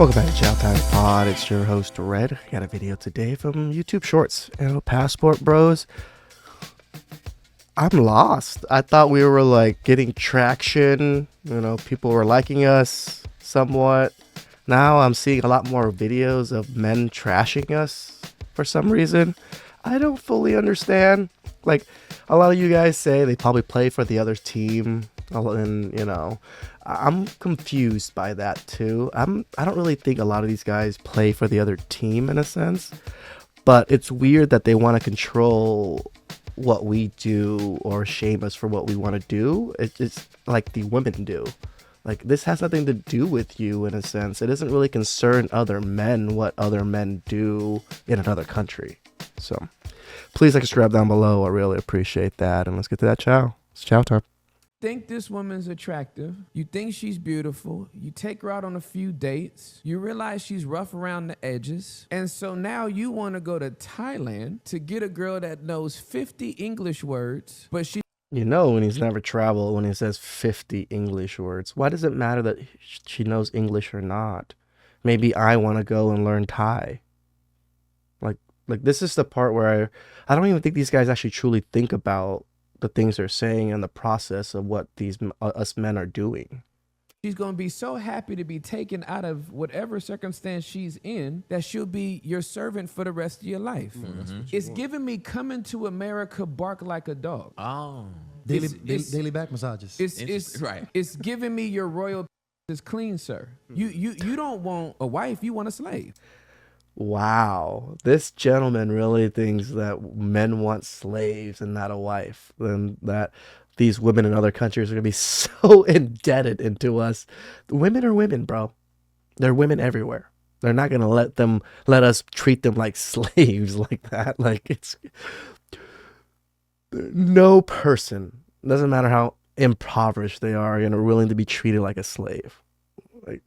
Welcome back to TheChowTimePod. It's your host, Red. I got a video today from YouTube Shorts. Passport Bros. I'm lost. I thought we were like getting traction. People were liking us somewhat. Now I'm seeing a lot more videos of men trashing us for some reason. I don't fully understand. Like, a lot of you guys say they probably play for the other team. And, I'm confused by that too. I don't really think a lot of these guys play for the other team in a sense. But it's weird that they want to control what we do or shame us for what we want to do. It's like the women do. Like, this has nothing to do with you in a sense. It doesn't really concern other men what other men do in another country. So please like and subscribe down below. I really appreciate that. And let's get to that chow. It's chow time. Think this woman's attractive, you think she's beautiful, you take her out on a few dates, you realize she's rough around the edges, and so now you want to go to Thailand to get a girl that knows 50 English words, but she... When he's never traveled, when he says 50 English words, why does it matter that she knows English or not? Maybe I want to go and learn Thai. Like this is the part where I don't even think these guys actually truly think about the things they're saying and the process of what these us men are doing. She's going to be so happy to be taken out of whatever circumstance she's in that she'll be your servant for the rest of your life. It's giving me Coming to America, Bark Like a Dog. Oh. Daily back massages. It's giving me your royal is clean, sir. You don't want a wife, you want a slave. Wow, this gentleman really thinks that men want slaves and not a wife, and that these women in other countries are going to be so indebted into us. Women are women, bro. They're women everywhere. They're not going to let us treat them like slaves like that. Like, it's no person, doesn't matter how impoverished they are, willing to be treated like a slave. Like,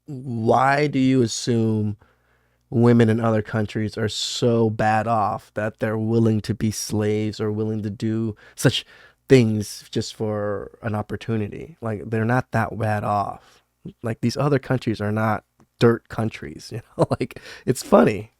why do you assume women in other countries are so bad off that they're willing to be slaves or willing to do such things just for an opportunity? Like, they're not that bad off. Like, these other countries are not dirt countries, like, it's funny.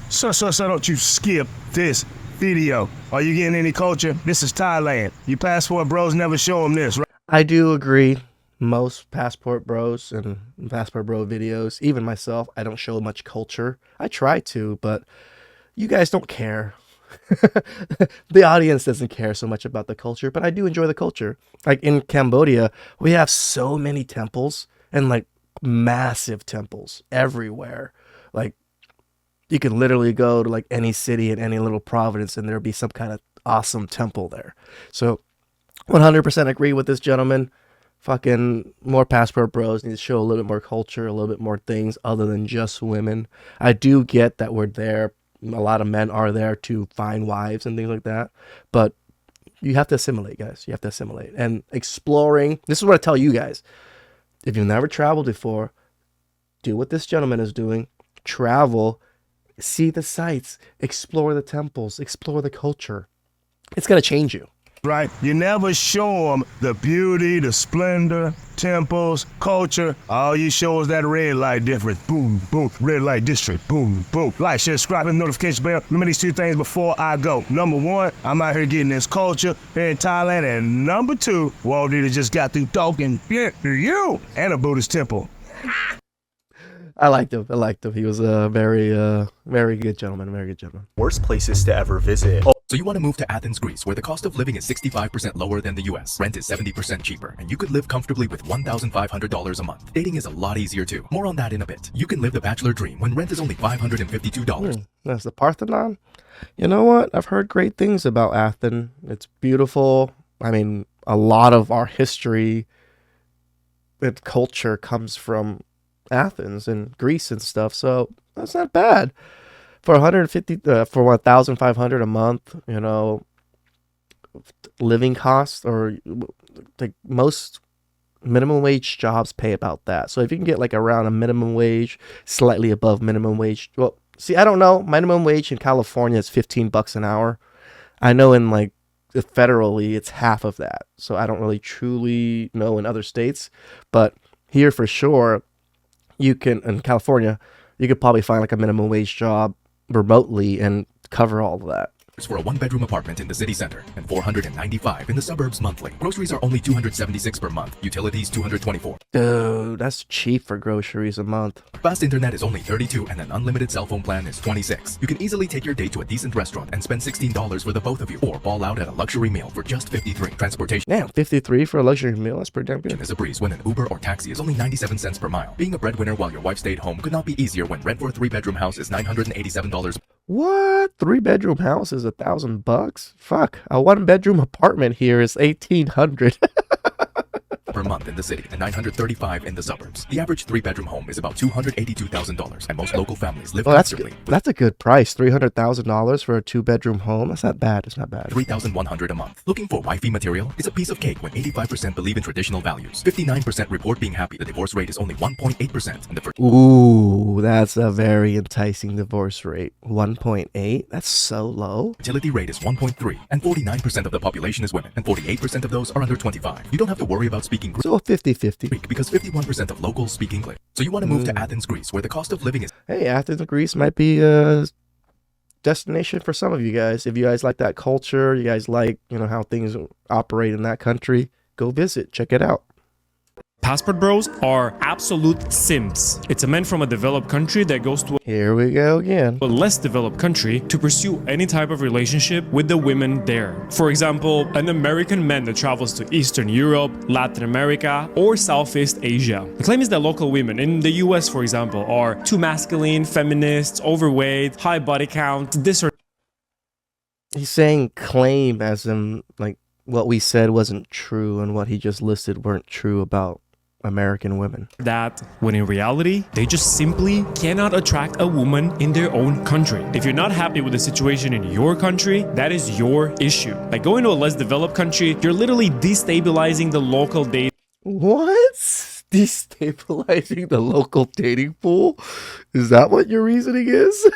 So don't you skip this video. Are you getting any culture? This is Thailand. You Passport Bros never show them this, right? I do agree. Most Passport Bros and Passport Bro videos, even myself, I don't show much culture. I try to, but you guys don't care. The audience doesn't care so much about the culture, but I do enjoy the culture. Like, in Cambodia, we have so many temples, and like massive temples everywhere. Like, you can literally go to like any city in any little province and there'll be some kind of awesome temple there. So 100% agree with this gentleman. Fucking more Passport Bros need to show a little bit more culture, a little bit more things other than just women. I do get that we're there. A lot of men are there to find wives and things like that. But you have to assimilate, guys. You have to assimilate. And exploring, this is what I tell you guys. If you've never traveled before, do what this gentleman is doing. Travel, see the sights, explore the temples, explore the culture. It's going to change you. Right? You never show them the beauty, the splendor, temples, culture. All you show is that red light difference. Boom, boom, red light district. Boom, boom. Like, share, subscribe, and notification bell. Remember these two things before I go. Number one, I'm out here getting this culture here in Thailand. And number two, Walt Disney just got through talking to you and a Buddhist temple. I liked him. He was a very good gentleman. Worst places to ever visit. So you want to move to Athens, Greece, where the cost of living is 65% lower than the US. Rent is 70% cheaper, and you could live comfortably with $1,500 a month. Dating is a lot easier too. More on that in a bit. You can live the bachelor dream when rent is only $552. That's the Parthenon. You know what? I've heard great things about Athens. It's beautiful. I mean, a lot of our history and culture comes from Athens and Greece and stuff, so that's not bad. For $1,500 a month, living costs, or like most minimum wage jobs pay about that. So if you can get like around a minimum wage, slightly above minimum wage, well, see, I don't know. Minimum wage in California is $15 an hour. I know in like federally it's half of that. So I don't really truly know in other states, but here for sure, you can in California, you could probably find like a minimum wage job remotely and cover all of that. For a one-bedroom apartment in the city center and $495 in the suburbs monthly. Groceries are only $276 per month. Utilities $224. Dude, that's cheap for groceries a month. Fast internet is only $32 and an unlimited cell phone plan is $26. You can easily take your date to a decent restaurant and spend $16 for the both of you, or ball out at a luxury meal for just $53. Transportation Damn, 53 for a luxury meal. That's pretty damn good. is a breeze when an Uber or taxi is only 97 cents per mile. Being a breadwinner while your wife stayed home could not be easier when rent for a 3-bedroom house is $987 What? 3-bedroom house is $1,000? Fuck. A 1-bedroom apartment here is $1,800. per month in the city and $935 in the suburbs. The average 3-bedroom home is about $282,000, and most local families live Oh, that's comfortably. good. That's a good price. $300,000 for a 2-bedroom home. That's not bad. It's not bad. $3,100 a month. Looking for wifey material? It's a piece of cake when 85% believe in traditional values. 59% report being happy. The divorce rate is only 1.8%, and the Ooh, that's a very enticing divorce rate. 1.8? That's so low. fertility rate is 1.3, and 49% of the population is women, and 48% of those are under 25. You don't have to worry about speaking So 50-50. Greek because 51% of locals speak English. So you want to move to Athens, Greece, where the cost of living is Hey, Athens, Greece might be a destination for some of you guys. If you guys like that culture, you guys like, how things operate in that country, go visit. Check it out. Passport Bros are absolute simps. It's a man from a developed country that goes to Here we go again. a less developed country to pursue any type of relationship with the women there. For example, an American man that travels to Eastern Europe, Latin America, or Southeast Asia. The claim is that local women in the US, for example, are too masculine, feminists, overweight, high body count, this or He's saying claim as in like what we said wasn't true and what he just listed weren't true about American women. that, when in reality, they just simply cannot attract a woman in their own country. If you're not happy with the situation in your country, that is your issue. By going to a less developed country, you're literally destabilizing the local dating What? Destabilizing the local dating pool? Is that what your reasoning is?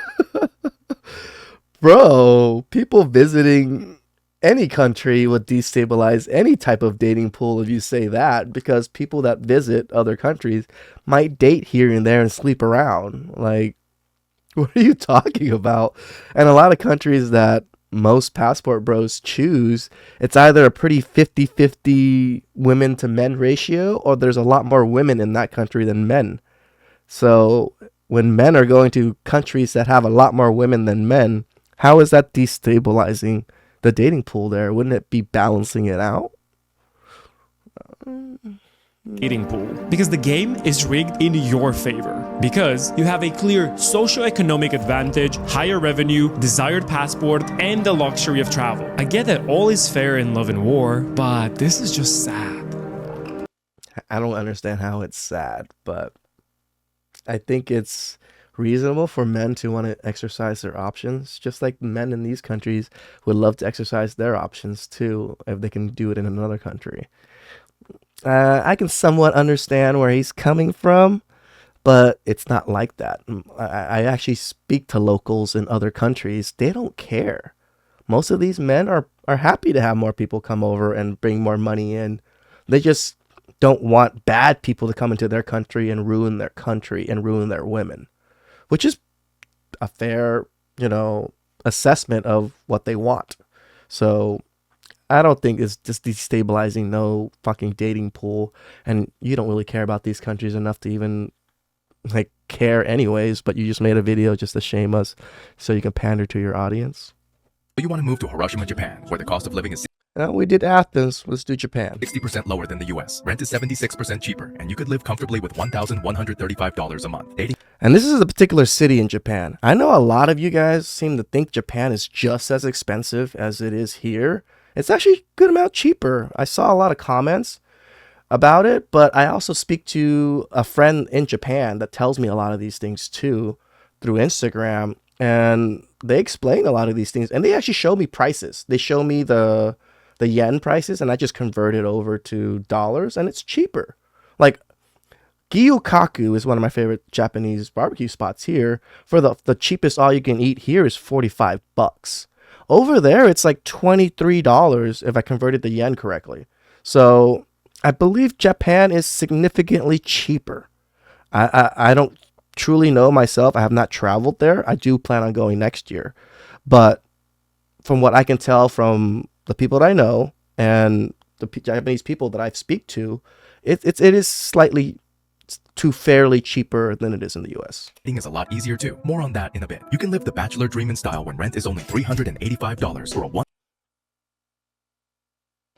Bro, people visiting any country would destabilize any type of dating pool if you say that, because people that visit other countries might date here and there and sleep around. Like, what are you talking about? And a lot of countries that most passport bros choose, it's either a pretty 50-50 women to men ratio, or there's a lot more women in that country than men. So when men are going to countries that have a lot more women than men, how is that destabilizing the dating pool there? Wouldn't it be balancing it out? pool. Because the game is rigged in your favor. Because you have a clear socio-economic advantage, higher revenue, desired passport, and the luxury of travel. I get that all is fair in love and war, but this is just sad. I don't understand how it's sad, but I think it's reasonable for men to want to exercise their options, just like men in these countries would love to exercise their options too if they can do it in another country. I can somewhat understand where he's coming from, but it's not like that. I actually speak to locals in other countries. They don't care. Most of these men are happy to have more people come over and bring more money in. They just don't want bad people to come into their country and ruin their women, which is a fair, assessment of what they want. So I don't think it's just destabilizing no fucking dating pool, and you don't really care about these countries enough to even care anyways, but you just made a video just to shame us so you can pander to your audience. you want to move to Hiroshima, Japan, where the cost of living is We did Athens. Let's do Japan. 60% lower than the US. Rent is 76% cheaper, and you could live comfortably with $1,135 a month. Dating And this is a particular city in Japan. I know a lot of you guys seem to think Japan is just as expensive as it is here. It's actually a good amount cheaper. I saw a lot of comments about it, but I also speak to a friend in Japan that tells me a lot of these things too through Instagram, and they explain a lot of these things, and they actually show me prices. They show me the yen prices, and I just convert it over to dollars, and it's cheaper. Like Gyukaku is one of my favorite Japanese barbecue spots here. For the cheapest all you can eat here is $45. Over there, it's like $23 if I converted the yen correctly. So I believe Japan is significantly cheaper. I don't truly know myself. I have not traveled there. I do plan on going next year. But from what I can tell from the people that I know and the Japanese people that I speak to, it is slightly to fairly cheaper than it is in the US. Dating is a lot easier too. More on that in a bit. You can live the bachelor dream in style when rent is only $385 for a one.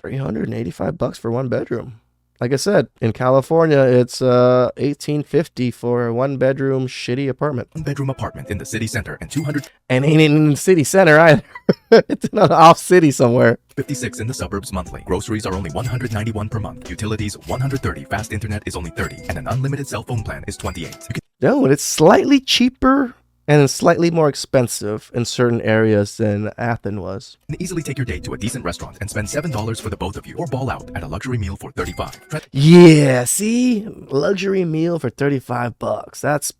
$385 for one bedroom. Like I said, in California, it's $1,850 for a one bedroom shitty apartment. Bedroom apartment in the city center and 256 And ain't in the city center either. It's in an off city somewhere. in the suburbs monthly. Groceries are only $191 per month. Utilities $130. Fast internet is only $30, and an unlimited cell phone plan is $28. You can No, it's slightly cheaper and slightly more expensive in certain areas than Athens was. easily take your date to a decent restaurant and spend $7 for the both of you, or ball out at a luxury meal for $35. Yeah, see? Luxury meal for $35.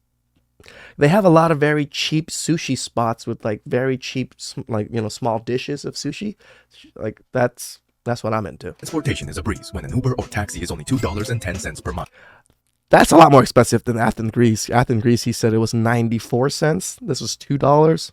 They have a lot of very cheap sushi spots with like very cheap, like, you know, small dishes of sushi. Like that's what I'm into. Transportation is a breeze when an Uber or taxi is only $2.10 per month. That's a lot more expensive than Athens, Greece. Athens, Greece, he said it was 94 cents. This was $2.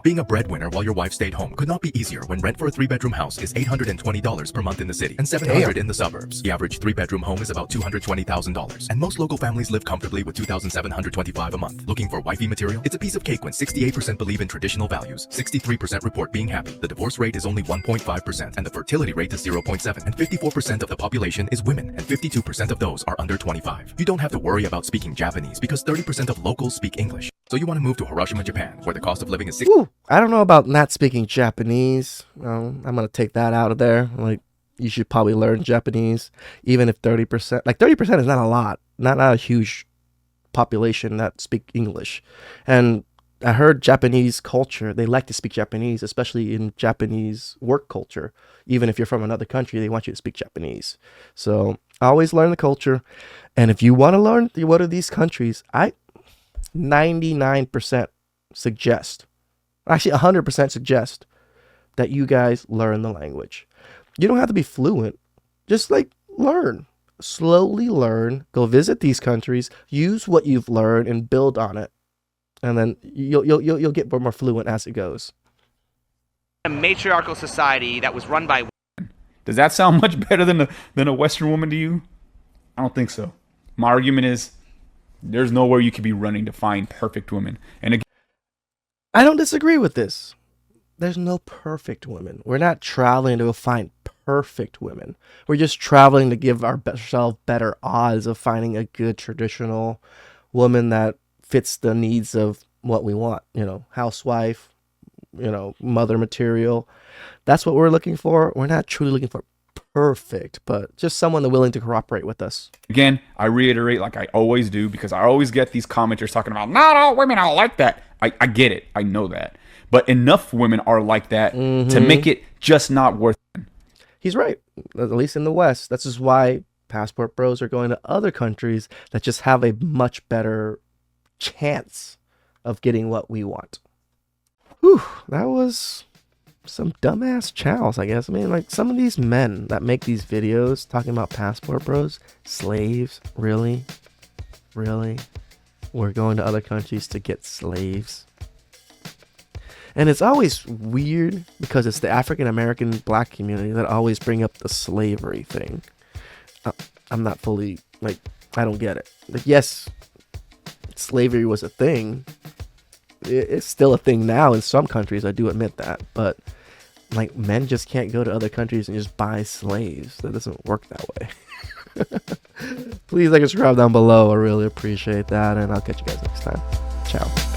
Being a breadwinner while your wife stayed home could not be easier when rent for a 3-bedroom house is $820 per month in the city and $700 in the suburbs. The average 3-bedroom home is about $220,000, and most local families live comfortably with $2,725 a month. Looking for wifey material? It's a piece of cake when 68% believe in traditional values, 63% report being happy. The divorce rate is only 1.5%, and the fertility rate is 0.7, and 54% of the population is women, and 52% of those are under 25. You don't have to worry about speaking Japanese because 30% of locals speak English. So you want to move to Hiroshima, Japan, where the cost of living is Ooh, I don't know about not speaking Japanese. I'm going to take that out of there. Like, you should probably learn Japanese, even if 30%, like 30% is not a lot, not a huge population that speak English. And I heard Japanese culture, they like to speak Japanese, especially in Japanese work culture. Even if you're from another country, they want you to speak Japanese. So always learn the culture. And if you want to learn what are these countries, 99% suggest, actually 100% suggest that you guys learn the language. You don't have to be fluent. Just like learn, slowly learn, go visit these countries, use what you've learned and build on it. And then you'll get more fluent as it goes. A matriarchal society that was run by. Does that sound much better than a Western woman to you? I don't think so. My argument is there's nowhere you could be running to find perfect women. And again, I don't disagree with this. There's no perfect women. We're not traveling to find perfect women. We're just traveling to give ourselves better odds of finding a good traditional woman that fits the needs of what we want. You know, housewife, you know, mother material. That's what we're looking for. We're not truly looking for perfect, but just someone that's willing to cooperate with us. again, I reiterate like I always do, because I always get these commenters talking about not all women are like that. I get it. I know that. But enough women are like that to make it just not worth it. He's right, at least in the West. That's just why Passport Bros are going to other countries that just have a much better chance of getting what we want. Whew, that was some dumbass chows, I guess. I mean, like, some of these men that make these videos talking about Passport Bros, slaves, really? Really? We're going to other countries to get slaves? And it's always weird because it's the African American black community that always bring up the slavery thing. I'm not fully, like, I don't get it. Like, yes, slavery was a thing. It's still a thing now in some countries, I do admit that. But, like, men just can't go to other countries and just buy slaves. That doesn't work that way. Please like and subscribe down below. I really appreciate that. And I'll catch you guys next time. Ciao.